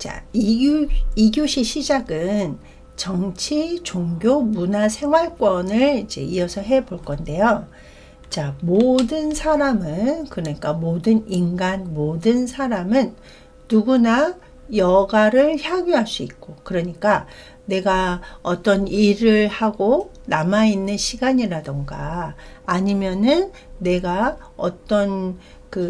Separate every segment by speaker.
Speaker 1: 자, 2교시 시작은 정치, 종교, 문화, 생활권을 이제 이어서 해볼 건데요. 자, 모든 사람은, 그러니까 모든 인간, 모든 사람은 누구나 여가를 향유할 수 있고, 그러니까 내가 어떤 일을 하고 남아있는 시간이라던가 아니면은 내가 어떤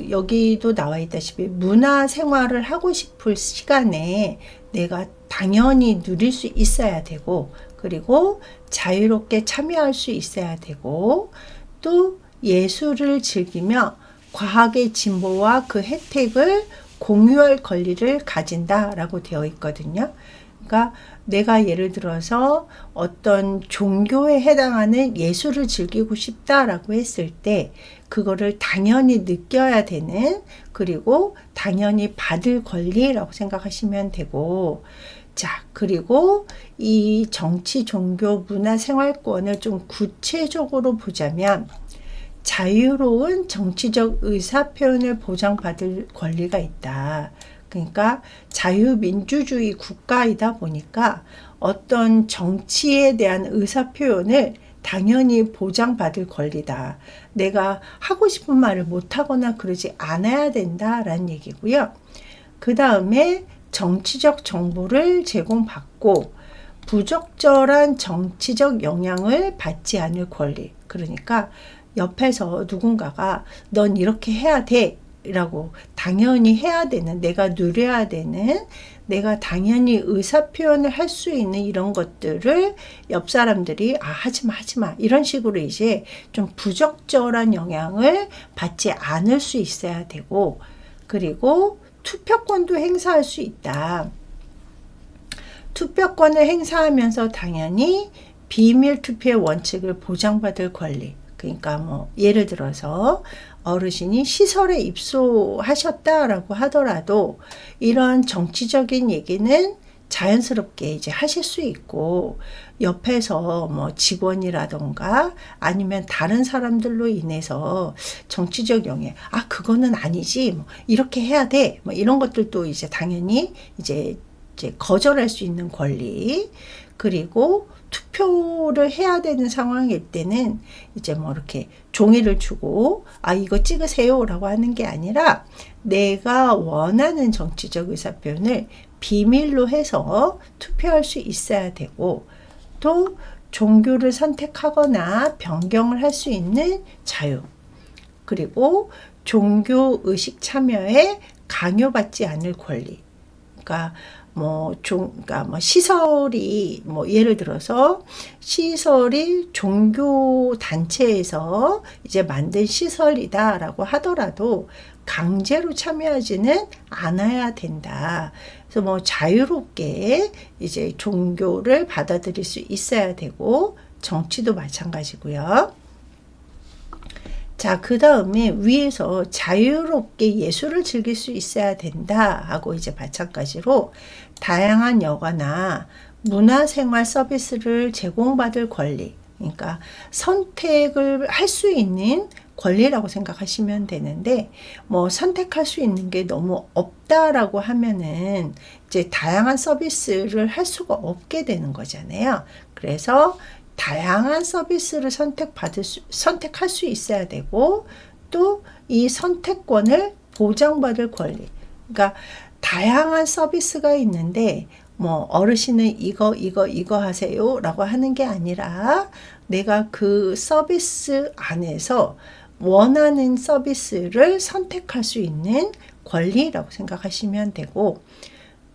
Speaker 1: 여기도 나와 있다시피 문화 생활을 하고 싶을 시간에 내가 당연히 누릴 수 있어야 되고, 그리고 자유롭게 참여할 수 있어야 되고, 또 예술을 즐기며 과학의 진보와 그 혜택을 공유할 권리를 가진다라고 되어 있거든요. 그러니까 내가 예를 들어서 어떤 종교에 해당하는 예술을 즐기고 싶다라고 했을 때 그거를 당연히 느껴야 되는, 그리고 당연히 받을 권리라고 생각하시면 되고, 자, 그리고 이 정치, 종교, 문화, 생활권을 좀 구체적으로 보자면 자유로운 정치적 의사표현을 보장받을 권리가 있다. 그러니까 자유민주주의 국가이다 보니까 어떤 정치에 대한 의사표현을 당연히 보장받을 권리다. 내가 하고 싶은 말을 못하거나 그러지 않아야 된다라는 얘기고요. 그 다음에 정치적 정보를 제공받고 부적절한 정치적 영향을 받지 않을 권리. 그러니까 옆에서 누군가가 넌 이렇게 해야 돼 라고 당연히 해야 되는, 내가 누려야 되는, 내가 당연히 의사표현을 할 수 있는 이런 것들을 옆 사람들이 하지마 이런 식으로 이제 좀 부적절한 영향을 받지 않을 수 있어야 되고, 그리고 투표권도 행사할 수 있다. 투표권을 행사하면서 당연히 비밀 투표의 원칙을 보장받을 권리. 그러니까 뭐 예를 들어서 어르신이 시설에 입소하셨다라고 하더라도 이런 정치적인 얘기는 자연스럽게 이제 하실 수 있고, 옆에서 뭐 직원이라던가 아니면 다른 사람들로 인해서 정치적 영향, 그거는 아니지, 뭐 이렇게 해야 돼, 뭐 이런 것들도 이제 당연히 이제 거절할 수 있는 권리. 그리고 투표를 해야 되는 상황일 때는 이제 뭐 이렇게 종이를 주고 이거 찍으세요 라고 하는 게 아니라 내가 원하는 정치적 의사표현을 비밀로 해서 투표할 수 있어야 되고, 또 종교를 선택하거나 변경을 할 수 있는 자유, 그리고 종교 의식 참여에 강요받지 않을 권리. 그러니까 시설이, 예를 들어서 시설이 종교 단체에서 이제 만든 시설이다라고 하더라도 강제로 참여하지는 않아야 된다. 그래서 자유롭게 이제 종교를 받아들일 수 있어야 되고, 정치도 마찬가지고요. 자, 그 다음에 위에서 자유롭게 예술을 즐길 수 있어야 된다 하고 이제 마찬가지로 다양한 여가나 문화생활 서비스를 제공받을 권리, 그러니까 선택을 할 수 있는 권리라고 생각하시면 되는데, 선택할 수 있는 게 너무 없다라고 하면은 이제 다양한 서비스를 할 수가 없게 되는 거잖아요. 그래서 다양한 서비스를 선택할 수 있어야 되고, 또 이 선택권을 보장받을 권리. 그러니까 다양한 서비스가 있는데 어르신은 이거 하세요 라고 하는 게 아니라 내가 그 서비스 안에서 원하는 서비스를 선택할 수 있는 권리라고 생각하시면 되고,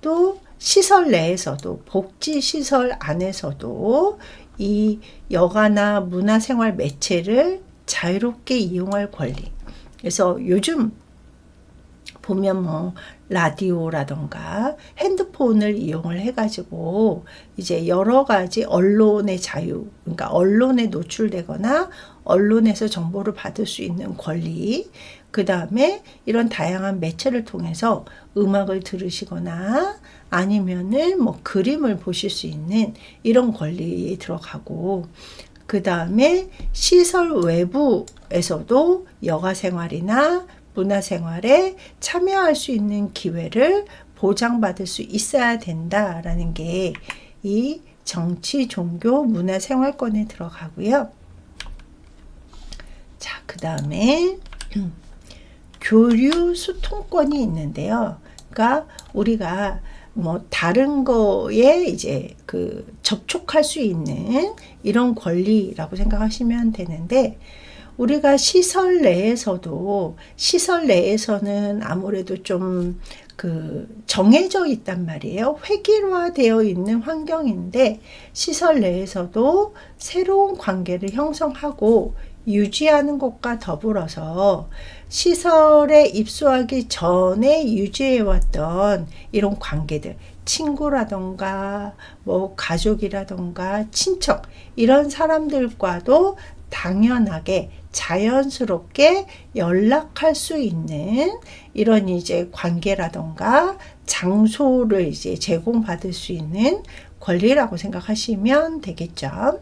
Speaker 1: 또 시설 내에서도, 복지시설 안에서도 이 여가나 문화생활 매체를 자유롭게 이용할 권리. 그래서 요즘 보면 라디오라던가 핸드폰을 이용을 해가지고 이제 여러 가지 언론의 자유, 그러니까 언론에 노출되거나 언론에서 정보를 받을 수 있는 권리, 그 다음에 이런 다양한 매체를 통해서 음악을 들으시거나 아니면은 그림을 보실 수 있는 이런 권리에 들어가고, 그 다음에 시설 외부에서도 여가 생활이나 문화생활에 참여할 수 있는 기회를 보장받을 수 있어야 된다라는 게 이 정치, 종교, 문화, 생활권에 들어가고요. 자, 그 다음에 교류, 소통권이 있는데요. 그러니까 우리가 뭐 다른 거에 이제 그 접촉할 수 있는 이런 권리라고 생각하시면 되는데, 우리가 시설 내에서는 아무래도 좀 그 정해져 있단 말이에요. 획일화되어 있는 환경인데, 시설 내에서도 새로운 관계를 형성하고 유지하는 것과 더불어서 시설에 입소하기 전에 유지해왔던 이런 관계들, 친구라던가 뭐 가족이라던가 친척, 이런 사람들과도 당연하게 자연스럽게 연락할 수 있는 이런 이제 관계라던가 장소를 이제 제공받을 수 있는 권리라고 생각하시면 되겠죠.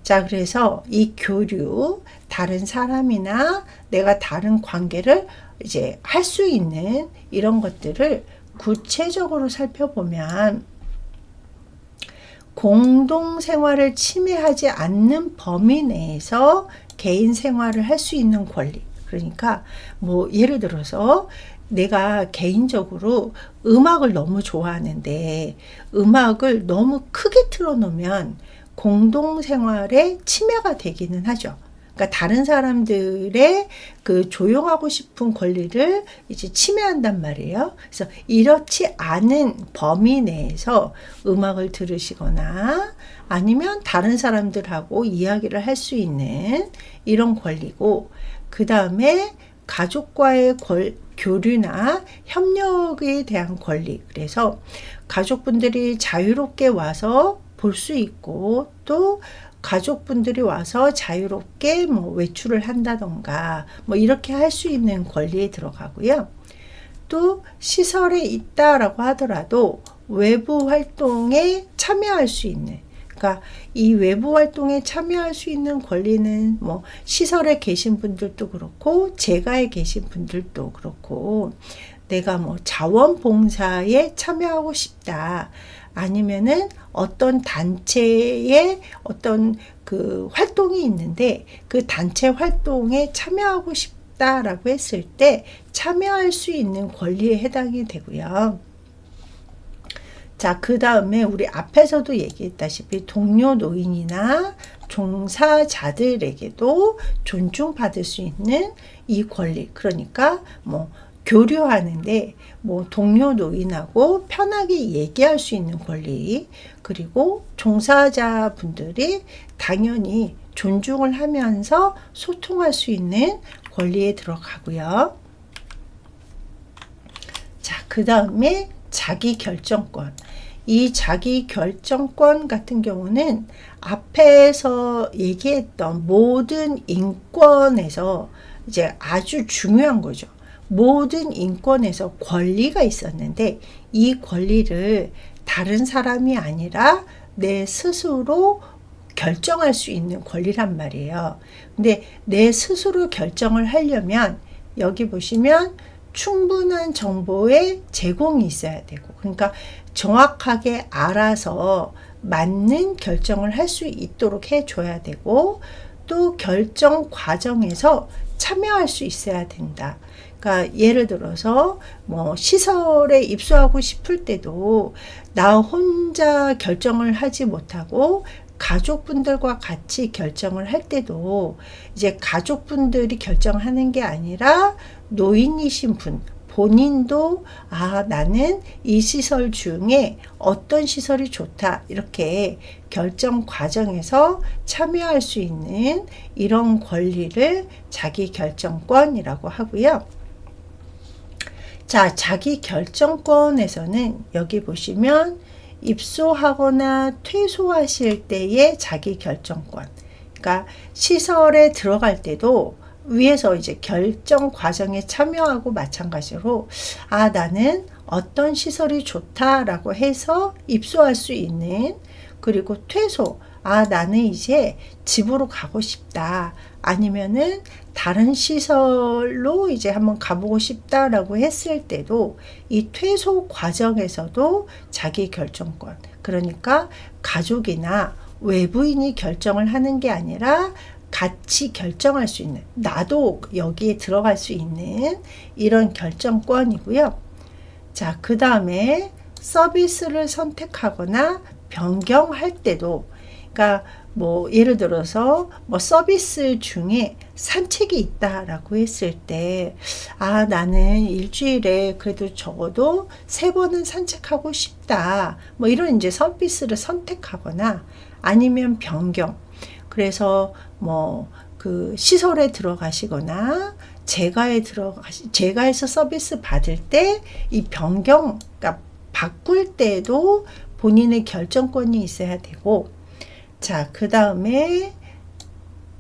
Speaker 1: 자, 그래서 이 교류, 다른 사람이나 내가 다른 관계를 이제 할 수 있는 이런 것들을 구체적으로 살펴보면, 공동생활을 침해하지 않는 범위 내에서 개인 생활을 할 수 있는 권리. 그러니까 뭐 예를 들어서 내가 개인적으로 음악을 너무 좋아하는데 음악을 너무 크게 틀어놓으면 공동생활에 침해가 되기는 하죠. 그러니까 다른 사람들의 그 조용하고 싶은 권리를 이제 침해한단 말이에요. 그래서 이렇지 않은 범위 내에서 음악을 들으시거나 아니면 다른 사람들하고 이야기를 할 수 있는 이런 권리고, 그 다음에 가족과의 교류나 협력에 대한 권리. 그래서 가족분들이 자유롭게 와서 볼 수 있고, 또 가족분들이 와서 자유롭게 뭐 외출을 한다던가 뭐 이렇게 할 수 있는 권리에 들어가고요. 또 시설에 있다라고 하더라도 외부 활동에 참여할 수 있는, 그러니까 이 외부 활동에 참여할 수 있는 권리는 뭐 시설에 계신 분들도 그렇고 제가에 계신 분들도 그렇고, 내가 뭐 자원봉사에 참여하고 싶다, 아니면은 어떤 단체의 어떤 그 활동이 있는데 그 단체 활동에 참여하고 싶다라고 했을 때 참여할 수 있는 권리에 해당이 되고요. 자, 그 다음에 우리 앞에서도 얘기했다시피 동료 노인이나 종사자들에게도 존중받을 수 있는 이 권리. 그러니까 뭐 교류하는데 뭐 동료 노인하고 편하게 얘기할 수 있는 권리, 그리고 종사자분들이 당연히 존중을 하면서 소통할 수 있는 권리에 들어가고요. 자, 그 다음에 자기결정권. 이 자기결정권 같은 경우는 앞에서 얘기했던 모든 인권에서 이제 아주 중요한 거죠. 모든 인권에서 권리가 있었는데 이 권리를 다른 사람이 아니라 내 스스로 결정할 수 있는 권리란 말이에요. 근데 내 스스로 결정을 하려면 여기 보시면 충분한 정보의 제공이 있어야 되고, 그러니까 정확하게 알아서 맞는 결정을 할 수 있도록 해줘야 되고, 또 결정 과정에서 참여할 수 있어야 된다. 그러니까 예를 들어서 뭐 시설에 입소하고 싶을 때도 나 혼자 결정을 하지 못하고 가족분들과 같이 결정을 할 때도 이제 가족분들이 결정하는 게 아니라 노인이신 분 본인도 나는 이 시설 중에 어떤 시설이 좋다, 이렇게 결정 과정에서 참여할 수 있는 이런 권리를 자기결정권이라고 하고요. 자, 자기결정권에서는 여기 보시면 입소하거나 퇴소하실 때의 자기결정권, 그러니까 시설에 들어갈 때도 위에서 이제 결정 과정에 참여하고 마찬가지로 나는 어떤 시설이 좋다라고 해서 입소할 수 있는, 그리고 퇴소, 나는 이제 집으로 가고 싶다, 아니면은 다른 시설로 이제 한번 가보고 싶다라고 했을 때도 이 퇴소 과정에서도 자기 결정권, 그러니까 가족이나 외부인이 결정을 하는 게 아니라 같이 결정할 수 있는, 나도 여기에 들어갈 수 있는 이런 결정권이고요. 자, 그 다음에 서비스를 선택하거나 변경할 때도, 그러니까 뭐 예를 들어서 뭐 서비스 중에 산책이 있다라고 했을 때, 아, 나는 일주일에 그래도 적어도 3번은 산책하고 싶다, 뭐 이런 이제 서비스를 선택하거나 아니면 변경, 그래서 뭐 그 시설에 들어가시거나 제가에서 서비스 받을 때 이 변경, 그러니까 바꿀 때도 본인의 결정권이 있어야 되고, 자, 그 다음에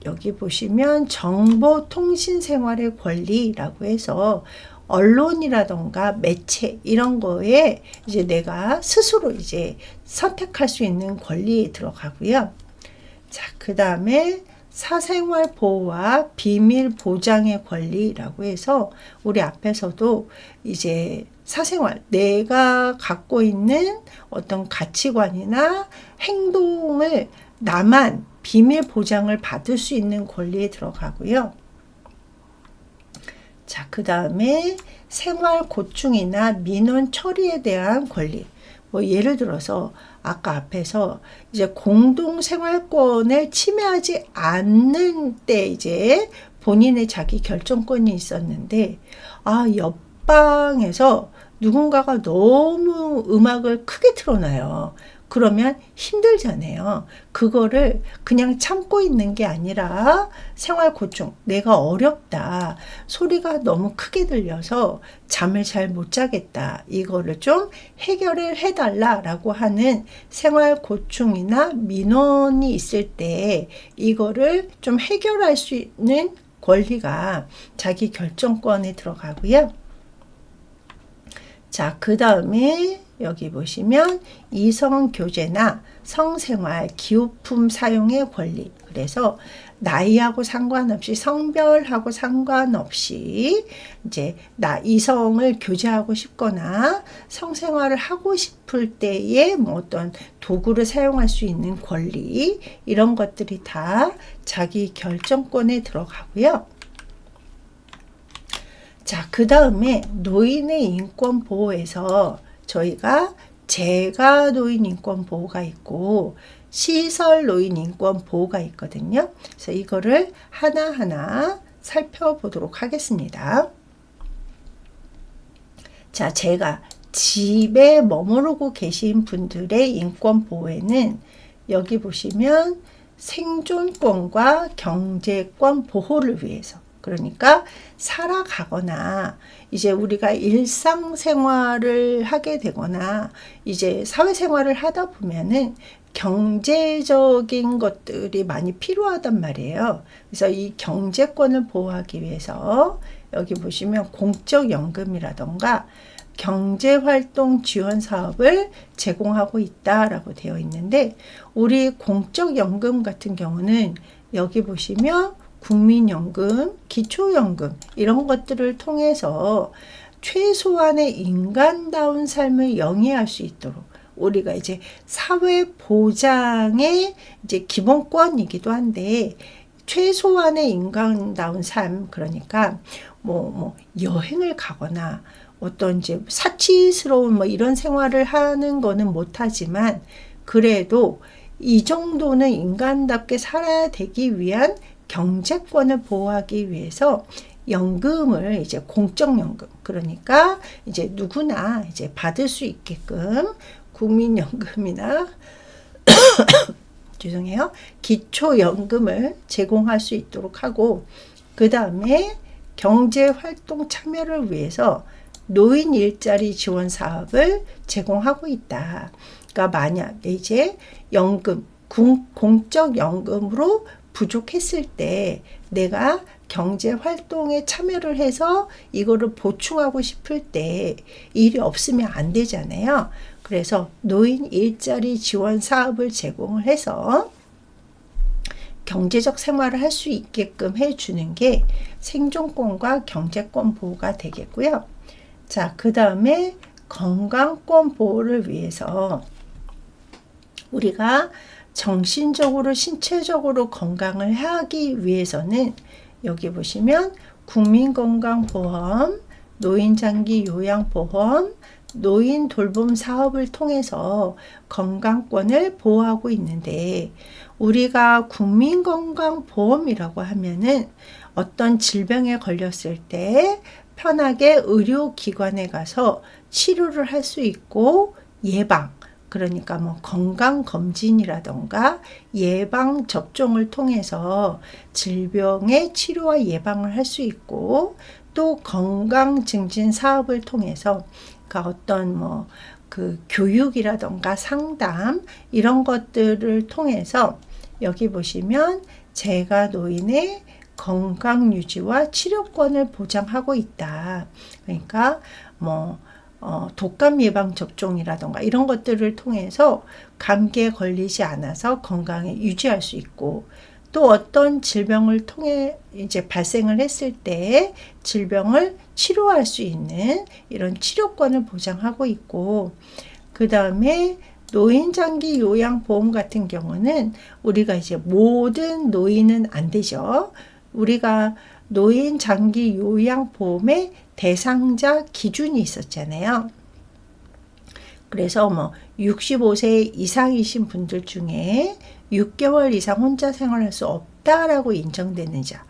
Speaker 1: 여기 보시면 정보통신생활의 권리라고 해서 언론이라던가 매체 이런 거에 이제 내가 스스로 이제 선택할 수 있는 권리에 들어가고요. 자, 그 다음에 사생활 보호와 비밀 보장의 권리라고 해서 우리 앞에서도 이제 사생활, 내가 갖고 있는 어떤 가치관이나 행동을 나만 비밀 보장을 받을 수 있는 권리에 들어가고요. 자, 그 다음에 생활 고충이나 민원 처리에 대한 권리. 뭐 예를 들어서 아까 앞에서 이제 공동 생활권을 침해하지 않는 때 이제 본인의 자기 결정권이 있었는데, 아, 옆방에서 누군가가 너무 음악을 크게 틀어놔요. 그러면 힘들잖아요. 그거를 그냥 참고 있는 게 아니라 생활 고충, 내가 어렵다, 소리가 너무 크게 들려서 잠을 잘 못 자겠다, 이거를 좀 해결을 해달라라고 하는 생활 고충이나 민원이 있을 때 이거를 좀 해결할 수 있는 권리가 자기 결정권에 들어가고요. 자, 그 다음에 여기 보시면 이성교제나 성생활, 기호품 사용의 권리. 그래서 나이하고 상관없이, 성별하고 상관없이 이제 나 이성을 교제하고 싶거나 성생활을 하고 싶을 때에 뭐 어떤 도구를 사용할 수 있는 권리, 이런 것들이 다 자기 결정권에 들어가고요. 자, 그 다음에 노인의 인권 보호에서 저희가 재가 노인 인권 보호가 있고 시설 노인 인권 보호가 있거든요. 그래서 이거를 하나하나 살펴보도록 하겠습니다. 자, 제가 집에 머무르고 계신 분들의 인권 보호에는 여기 보시면 생존권과 경제권 보호를 위해서, 그러니까 살아가거나 이제 우리가 일상생활을 하게 되거나 이제 사회생활을 하다 보면은 경제적인 것들이 많이 필요하단 말이에요. 그래서 이 경제권을 보호하기 위해서 여기 보시면 공적연금이라던가 경제활동 지원 사업을 제공하고 있다라고 되어 있는데, 우리 공적연금 같은 경우는 여기 보시면 국민연금, 기초연금 이런 것들을 통해서 최소한의 인간다운 삶을 영위할 수 있도록, 우리가 이제 사회 보장의 이제 기본권이기도 한데 최소한의 인간다운 삶, 그러니까 뭐 여행을 가거나 어떤 이제 사치스러운 뭐 이런 생활을 하는 거는 못하지만 그래도 이 정도는 인간답게 살아야 되기 위한 경제권을 보호하기 위해서 연금을 이제 공적연금, 그러니까 이제 누구나 이제 받을 수 있게끔 국민연금이나 죄송해요, 기초연금을 제공할 수 있도록 하고, 그 다음에 경제활동 참여를 위해서 노인 일자리 지원 사업을 제공하고 있다. 그러니까 만약에 이제 연금, 공적연금으로 부족했을 때 내가 경제활동에 참여를 해서 이거를 보충하고 싶을 때 일이 없으면 안 되잖아요. 그래서 노인 일자리 지원 사업을 제공을 해서 경제적 생활을 할 수 있게끔 해주는 게 생존권과 경제권 보호가 되겠고요. 자, 그 다음에 건강권 보호를 위해서 우리가 정신적으로 신체적으로 건강을 하기 위해서는 여기 보시면 국민건강보험, 노인장기 요양보험, 노인 돌봄 사업을 통해서 건강권을 보호하고 있는데, 우리가 국민건강보험이라고 하면은 어떤 질병에 걸렸을 때 편하게 의료기관에 가서 치료를 할 수 있고, 예방, 그러니까 뭐 건강검진이라던가 예방접종을 통해서 질병의 치료와 예방을 할 수 있고, 또 건강증진 사업을 통해서 그러니까 어떤 뭐 그 교육이라던가 상담 이런 것들을 통해서 여기 보시면 재가 노인의 건강 유지와 치료권을 보장하고 있다. 그러니까 뭐 독감 예방 접종이라던가 이런 것들을 통해서 감기에 걸리지 않아서 건강에 유지할 수 있고, 또 어떤 질병을 통해 이제 발생을 했을 때 질병을 치료할 수 있는 이런 치료권을 보장하고 있고, 그 다음에 노인장기 요양보험 같은 경우는 우리가 이제 모든 노인은 안 되죠. 우리가 노인장기 요양보험의 대상자 기준이 있었잖아요. 그래서 뭐 65세 이상이신 분들 중에 6개월 이상 혼자 생활할 수 없다라고 인정되는 자,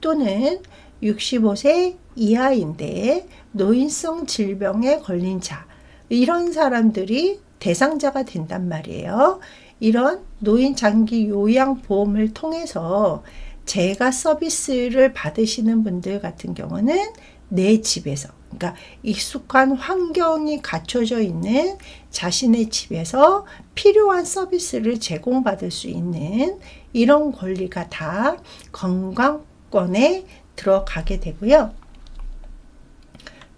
Speaker 1: 또는 65세 이하인데 노인성 질병에 걸린 자, 이런 사람들이 대상자가 된단 말이에요. 이런 노인 장기 요양 보험을 통해서 재가 서비스를 받으시는 분들 같은 경우는 내 집에서, 그러니까 익숙한 환경이 갖춰져 있는 자신의 집에서 필요한 서비스를 제공받을 수 있는 이런 권리가 다 건강권에 들어가게 되고요.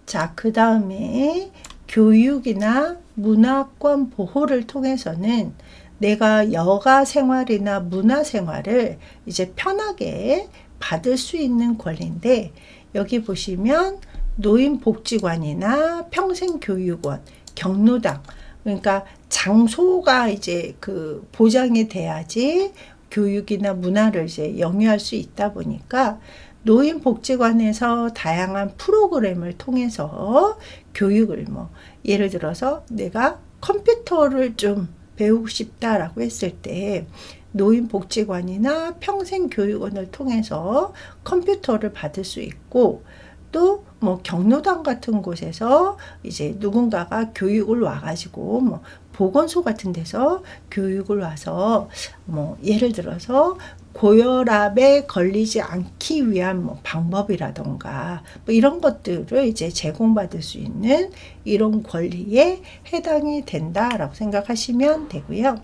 Speaker 1: 자, 그 다음에 교육이나 문화권 보호를 통해서는 내가 여가 생활이나 문화 생활을 이제 편하게 받을 수 있는 권리인데, 여기 보시면 노인복지관이나 평생교육원, 경로당, 그러니까 장소가 이제 그 보장이 돼야지 교육이나 문화를 이제 영유할 수 있다 보니까 노인복지관에서 다양한 프로그램을 통해서 교육을 뭐 예를 들어서 내가 컴퓨터를 좀 배우고 싶다라고 했을 때 노인복지관이나 평생교육원을 통해서 컴퓨터를 받을 수 있고, 또 뭐 경로당 같은 곳에서 이제 누군가가 교육을 와가지고 뭐 보건소 같은 데서 교육을 와서 뭐 예를 들어서 고혈압에 걸리지 않기 위한 뭐 방법이라던가 뭐 이런 것들을 이제 제공받을 수 있는 이런 권리에 해당이 된다라고 생각하시면 되고요.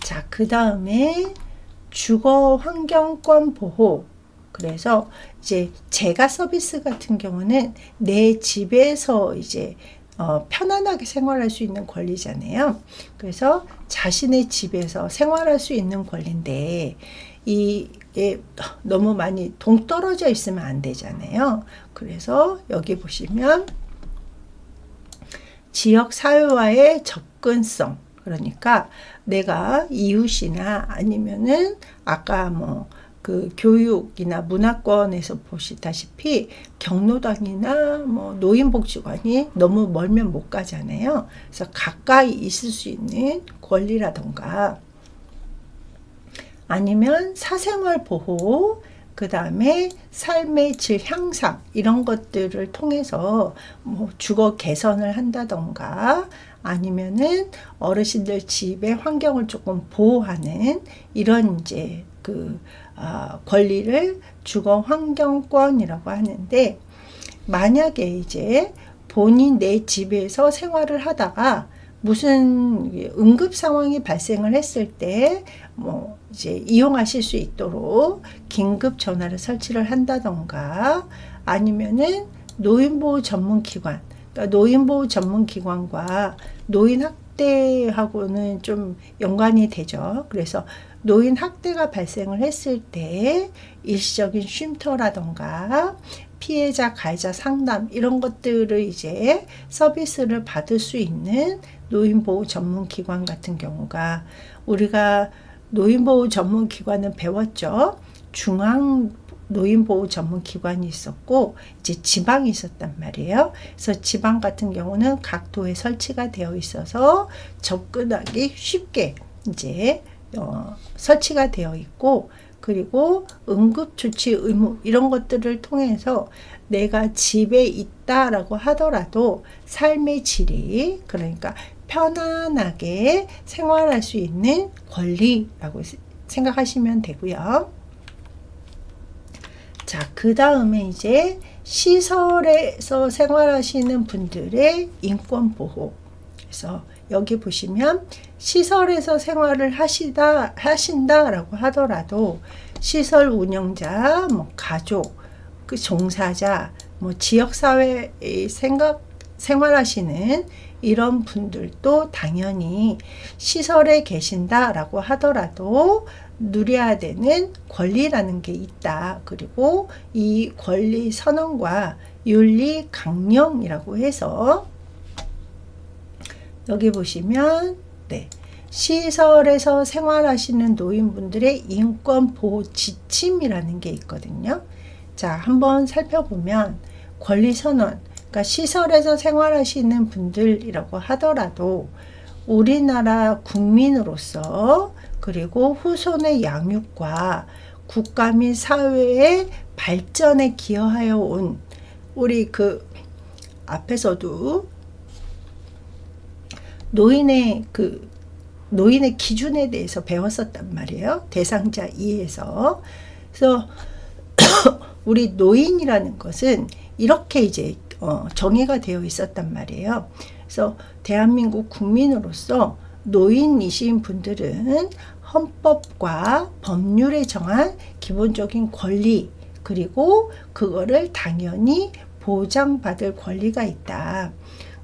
Speaker 1: 자, 그 다음에 주거 환경권 보호. 그래서 이제 재가 서비스 같은 경우는 내 집에서 이제 편안하게 생활할 수 있는 권리잖아요. 그래서 자신의 집에서 생활할 수 있는 권리인데, 이게 너무 많이 동떨어져 있으면 안 되잖아요. 그래서 여기 보시면 지역 사회와의 접근성, 그러니까 내가 이웃이나 아니면은 아까 뭐 그 교육이나 문화권에서 보시다시피 경로당이나 뭐 노인복지관이 너무 멀면 못 가잖아요. 그래서 가까이 있을 수 있는 권리라던가, 아니면 사생활 보호, 그 다음에 삶의 질 향상, 이런 것들을 통해서 뭐 주거 개선을 한다던가, 아니면은 어르신들 집의 환경을 조금 보호하는 이런 이제 그 권리를 주거 환경권이라고 하는데, 만약에 이제 본인 내 집에서 생활을 하다가 무슨 응급 상황이 발생을 했을 때 뭐 이제 이용하실 수 있도록 긴급 전화를 설치를 한다던가, 아니면은 노인보호 전문기관, 그러니까 노인보호 전문기관과 노인 학대하고는 좀 연관이 되죠. 그래서 노인 학대가 발생을 했을 때 일시적인 쉼터라던가 피해자 가해자 상담 이런 것들을 이제 서비스를 받을 수 있는 노인보호 전문기관 같은 경우가, 우리가 노인보호 전문기관은 배웠죠. 중앙 노인보호 전문기관이 있었고 이제 지방이 있었단 말이에요. 그래서 지방 같은 경우는 각 도에 설치가 되어 있어서 접근하기 쉽게 이제 설치가 되어 있고, 그리고 응급조치 의무 이런 것들을 통해서 내가 집에 있다라고 하더라도 삶의 질이, 그러니까 편안하게 생활할 수 있는 권리라고 생각하시면 되고요. 자, 그 다음에 이제 시설에서 생활하시는 분들의 인권 보호. 그래서 여기 보시면 시설에서 생활을 하신다라고 하더라도 시설 운영자, 뭐 가족, 그 종사자, 뭐 지역사회에 생활하시는 이런 분들도 당연히 시설에 계신다라고 하더라도 누려야 되는 권리라는 게 있다. 그리고 이 권리 선언과 윤리 강령이라고 해서 여기 보시면 시설에서 생활하시는 노인분들의 인권 보호 지침이라는 게 있거든요. 자, 한번 살펴보면 권리 선언, 그러니까 시설에서 생활하시는 분들이라고 하더라도 우리나라 국민으로서, 그리고 후손의 양육과 국가 및 사회의 발전에 기여하여 온, 우리 그 앞에서도 노인의 기준에 대해서 배웠었단 말이에요. 대상자 2에서. 그래서 우리 노인이라는 것은 이렇게 이제 정의가 되어 있었단 말이에요. 그래서 대한민국 국민으로서 노인이신 분들은 헌법과 법률에 정한 기본적인 권리, 그리고 그거를 당연히 보장받을 권리가 있다.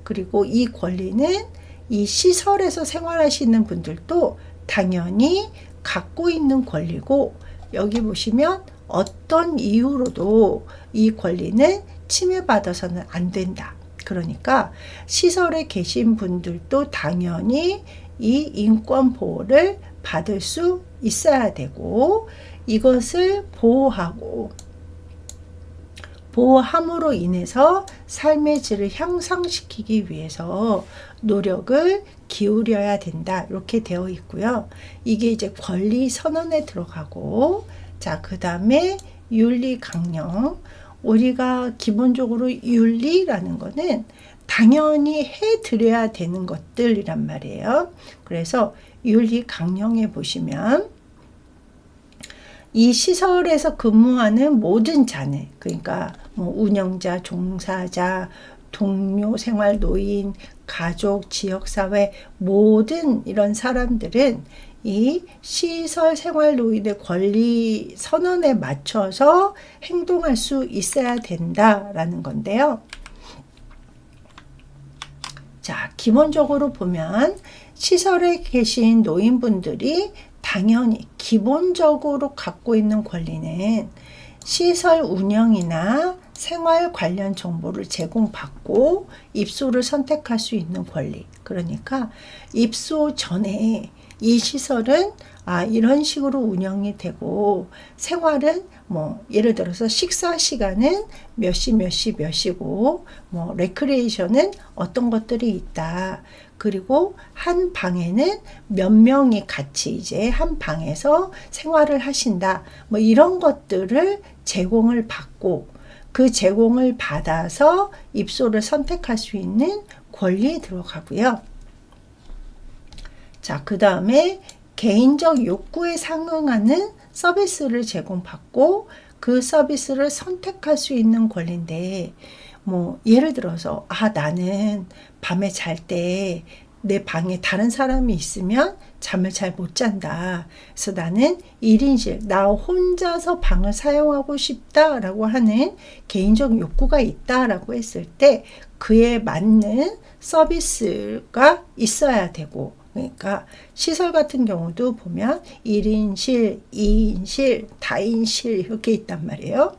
Speaker 1: 그리고 이 권리는 이 시설에서 생활하시는 분들도 당연히 갖고 있는 권리고, 여기 보시면 어떤 이유로도 이 권리는 침해받아서는 안 된다. 그러니까 시설에 계신 분들도 당연히 이 인권 보호를 받을 수 있어야 되고, 이것을 보호함으로 인해서 삶의 질을 향상시키기 위해서 노력을 기울여야 된다. 이렇게 되어 있고요. 이게 이제 권리 선언에 들어가고, 자, 그 다음에 윤리 강령. 우리가 기본적으로 윤리라는 거는 당연히 해드려야 되는 것들이란 말이에요. 그래서 윤리 강령에 보시면 이 시설에서 근무하는 모든 자는, 그러니까 뭐 운영자, 종사자, 동료, 생활 노인, 가족, 지역사회 모든 이런 사람들은 이 시설 생활 노인의 권리 선언에 맞춰서 행동할 수 있어야 된다라는 건데요. 자, 기본적으로 보면 시설에 계신 노인분들이 당연히 기본적으로 갖고 있는 권리는 시설 운영이나 생활 관련 정보를 제공받고 입소를 선택할 수 있는 권리. 그러니까 입소 전에 이 시설은 이런 식으로 운영이 되고, 생활은 뭐 예를 들어서 식사 시간은 몇 시고 뭐 레크레이션은 어떤 것들이 있다. 그리고 한 방에는 몇 명이 같이 이제 한 방에서 생활을 하신다. 뭐 이런 것들을 제공을 받고, 그 제공을 받아서 입소를 선택할 수 있는 권리에 들어가고요. 자, 그 다음에 개인적 욕구에 상응하는 서비스를 제공받고 그 서비스를 선택할 수 있는 권리인데, 뭐 예를 들어서 나는 밤에 잘 때 내 방에 다른 사람이 있으면 잠을 잘 못 잔다. 그래서 나는 1인실, 나 혼자서 방을 사용하고 싶다라고 하는 개인적 욕구가 있다라고 했을 때 그에 맞는 서비스가 있어야 되고, 그러니까 시설 같은 경우도 보면 1인실, 2인실, 다인실 이렇게 있단 말이에요.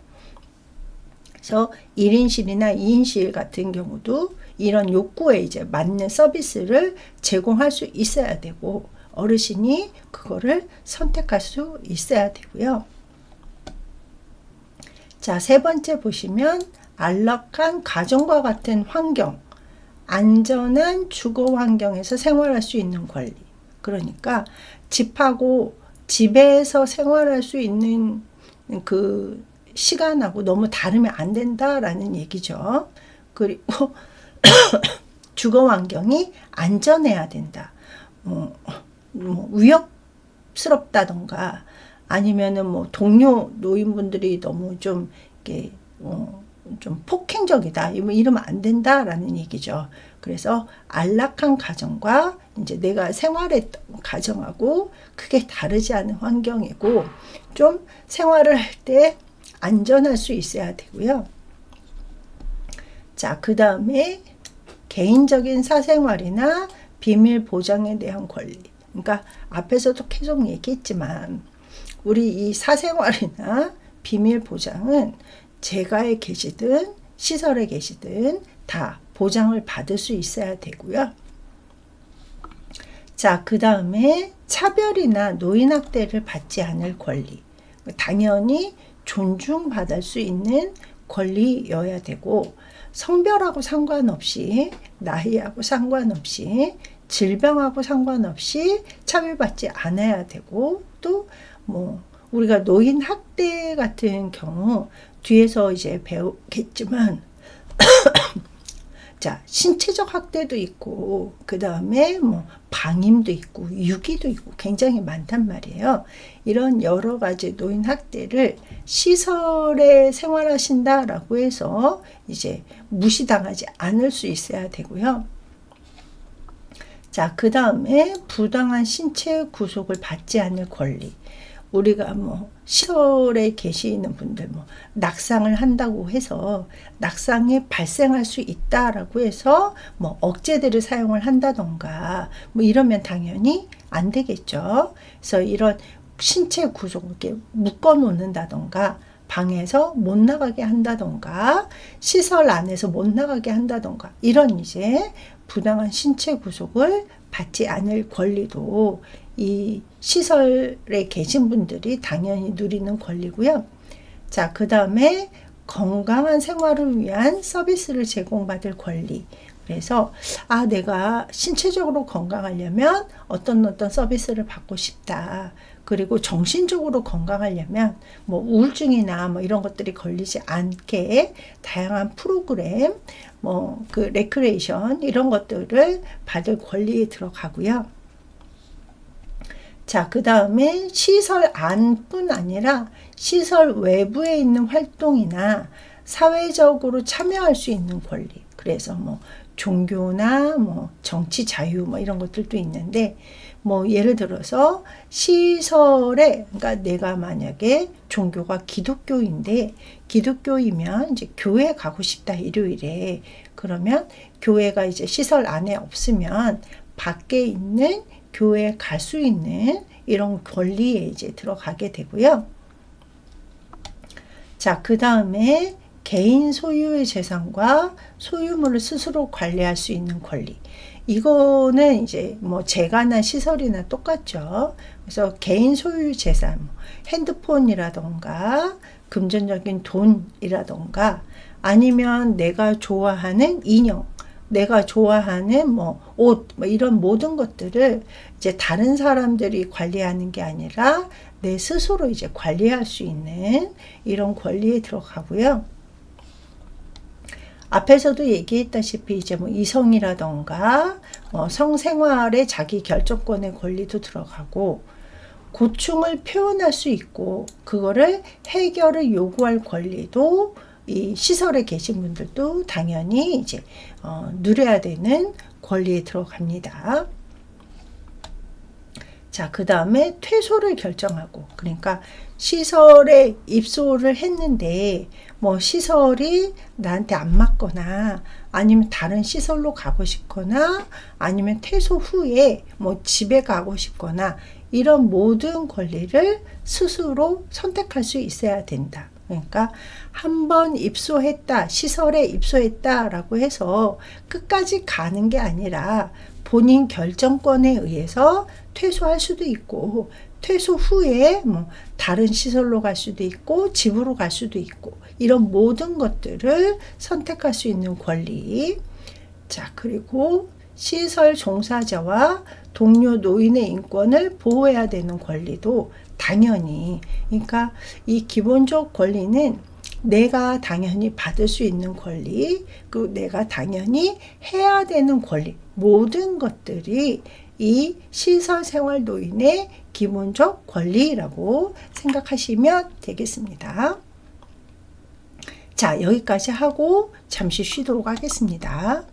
Speaker 1: 그래서 1인실이나 2인실 같은 경우도 이런 욕구에 이제 맞는 서비스를 제공할 수 있어야 되고, 어르신이 그거를 선택할 수 있어야 되고요. 자, 세 번째 보시면 안락한 가정과 같은 환경, 안전한 주거 환경에서 생활할 수 있는 권리. 그러니까 집하고 집에서 생활할 수 있는 그 시간하고 너무 다르면 안 된다라는 얘기죠. 그리고 주거 환경이 안전해야 된다. 뭐 위협스럽다던가 아니면은 뭐 동료 노인분들이 너무 좀 이렇게 좀 폭행적이다. 이러면 안 된다라는 얘기죠. 그래서 안락한 가정과 이제 내가 생활했던 가정하고 크게 다르지 않은 환경이고 좀 생활을 할 때 안전할 수 있어야 되고요. 자, 그 다음에 개인적인 사생활이나 비밀 보장에 대한 권리. 그러니까 앞에서도 계속 얘기했지만 우리 이 사생활이나 비밀 보장은 재가에 계시든 시설에 계시든 다 보장을 받을 수 있어야 되고요. 자, 그 다음에 차별이나 노인학대를 받지 않을 권리. 당연히 존중받을 수 있는 권리여야 되고 성별하고 상관없이 나이하고 상관없이 질병하고 상관없이 차별받지 않아야 되고 또 뭐 우리가 노인 학대 같은 경우 뒤에서 이제 배우겠지만 자, 신체적 학대도 있고 그 다음에 뭐 방임도 있고 유기도 있고 굉장히 많단 말이에요. 이런 여러 가지 노인 학대를 시설에 생활하신다라고 해서 이제 무시당하지 않을 수 있어야 되고요. 자, 그 다음에 부당한 신체 구속을 받지 않을 권리. 우리가 뭐 시설에 계시는 분들 뭐 낙상을 한다고 해서 낙상이 발생할 수 있다라고 해서 뭐 억제들을 사용을 한다던가 뭐 이러면 당연히 안 되겠죠. 그래서 이런 신체 구속 이렇게 묶어 놓는다던가 방에서 못 나가게 한다던가 시설 안에서 못 나가게 한다던가 이런 이제 부당한 신체 구속을 받지 않을 권리도 이 시설에 계신 분들이 당연히 누리는 권리고요. 자, 그 다음에 건강한 생활을 위한 서비스를 제공받을 권리. 그래서 내가 신체적으로 건강하려면 어떤 서비스를 받고 싶다. 그리고 정신적으로 건강하려면 뭐 우울증이나 뭐 이런 것들이 걸리지 않게 다양한 프로그램, 뭐 그 레크레이션 이런 것들을 받을 권리에 들어가고요. 자, 그 다음에 시설 안뿐 아니라 시설 외부에 있는 활동이나 사회적으로 참여할 수 있는 권리. 그래서 뭐 종교나 뭐 정치 자유 뭐 이런 것들도 있는데 뭐 예를 들어서 시설에 그러니까 내가 만약에 종교가 기독교인데 기독교이면 이제 교회 가고 싶다 일요일에 그러면 교회가 이제 시설 안에 없으면 밖에 있는 교회에 갈 수 있는 이런 권리에 이제 들어가게 되고요. 자, 그 다음에 개인 소유의 재산과 소유물을 스스로 관리할 수 있는 권리. 이거는 이제 뭐 재가나 시설이나 똑같죠. 그래서 개인 소유 재산, 핸드폰이라던가 금전적인 돈이라던가 아니면 내가 좋아하는 인형, 내가 좋아하는 뭐 옷, 뭐 이런 모든 것들을 이제 다른 사람들이 관리하는 게 아니라 내 스스로 이제 관리할 수 있는 이런 권리에 들어가고요. 앞에서도 얘기했다시피 이제 뭐 이성이라던가 성생활의 자기 결정권의 권리도 들어가고 고충을 표현할 수 있고 그거를 해결을 요구할 권리도 이 시설에 계신 분들도 당연히 이제 누려야 되는 권리에 들어갑니다. 자, 그 다음에 퇴소를 결정하고, 그러니까 시설에 입소를 했는데 뭐 시설이 나한테 안 맞거나 아니면 다른 시설로 가고 싶거나 아니면 퇴소 후에 뭐 집에 가고 싶거나 이런 모든 권리를 스스로 선택할 수 있어야 된다. 그러니까 한번 입소했다, 시설에 입소했다라고 해서 끝까지 가는 게 아니라 본인 결정권에 의해서 퇴소할 수도 있고, 퇴소 후에 뭐 다른 시설로 갈 수도 있고, 집으로 갈 수도 있고, 이런 모든 것들을 선택할 수 있는 권리. 자, 그리고 시설 종사자와 동료 노인의 인권을 보호해야 되는 권리도 당연히, 그러니까 이 기본적 권리는 내가 당연히 받을 수 있는 권리, 그리고 내가 당연히 해야 되는 권리, 모든 것들이 이 시설생활 노인의 기본적 권리라고 생각하시면 되겠습니다. 자, 여기까지 하고 잠시 쉬도록 하겠습니다.